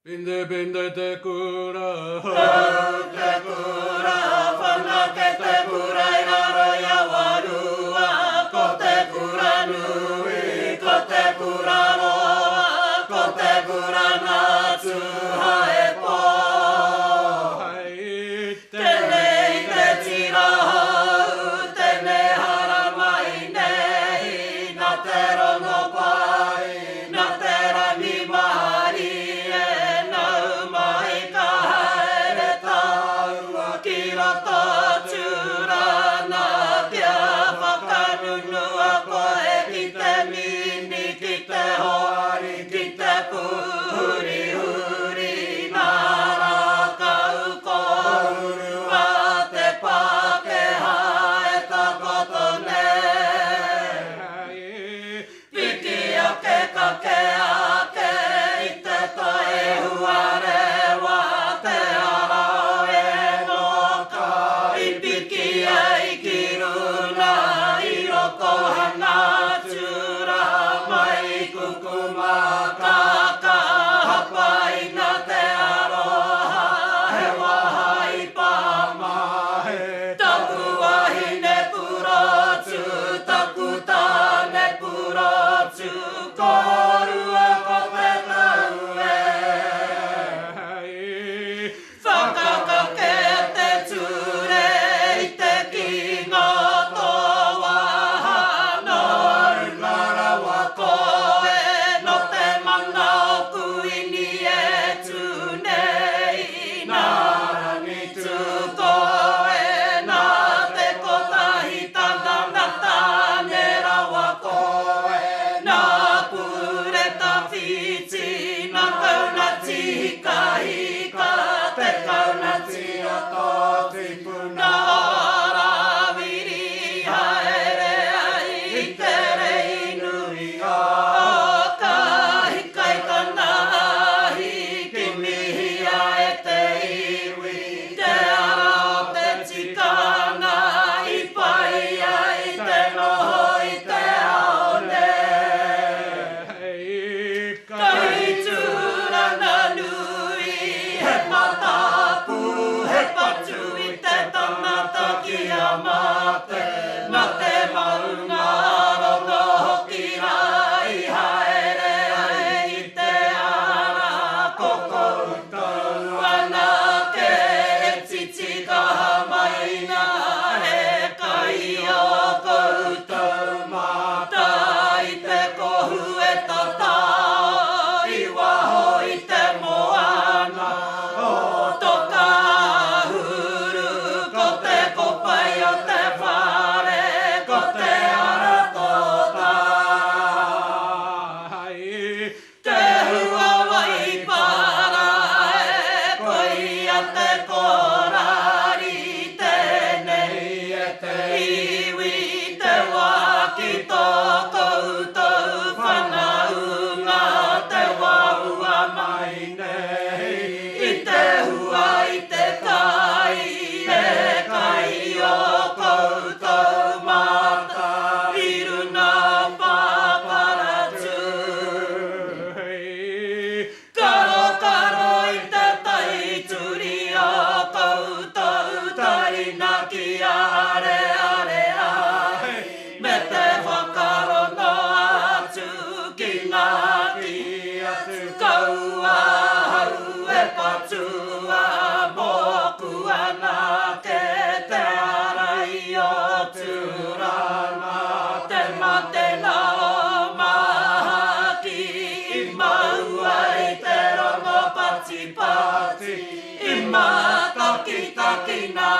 Pinde te kura, te kura, whana ke te kura i raro ia warua. Ko te kura nui, ko te kura roa, ko te kura ngātu hae pō. Tēnei te tira hau, tēnei hara mai nei, nā te rongo pai, nā te rangi mahari e nau mai ka haere taua ki roto tūrana kia whakanunua koe ki te mini, ki te hoari, ki te puhuri huri nā rākau kōrua te Pākehā e takotone. Piki ake kake ake i te tae huarewa te arao e noka. I piki ai ki runa i roko hana tura mai kukuma kaka hapai na te aroha he waha i pāmahe. Taku wahine purotu, taku tāne purotu, korua ko te taue. Whakakake te ture i te kinga toa, no ngarawa koe, no te mana o kuini e tunei, nā rangi tū koe, nā te kotahi tana nā tāne rawa koe, nā pureta whiti, nā kaunati hika hika, te kaunati o tō tipu nā rawiri haere ai i te rei nui o ka hika i kana ahi ki mihia e te iwi, te ara o te tikana i pai ai te noho i te aone. Kai tūrana nui, he matapu, he patu i te tangata ki a mate, nā te maunga rono hoki rai haere ai i te ara koko utau ana ke e titi kaha mai ngā he kai o koutou mata i te kohu e tata i waho i te moana o toka huru ko te kopai o te whare ko te ara tota. Te hua wai para e koia te korari tēnei e te iwi te waki tō koutou whanaunga te waua mai nei. I te hua i te kai e kai o koutou mata i runa paparatu. Karo karo i te taituri o koutou tarina ki are are ai. Me te whakarono atu ki ngā ki atu kaua hau e patua moku ana ke te arai o tūrana. Te mate nā o mahaki i maua i te rongo pati pati i mātaki taki nā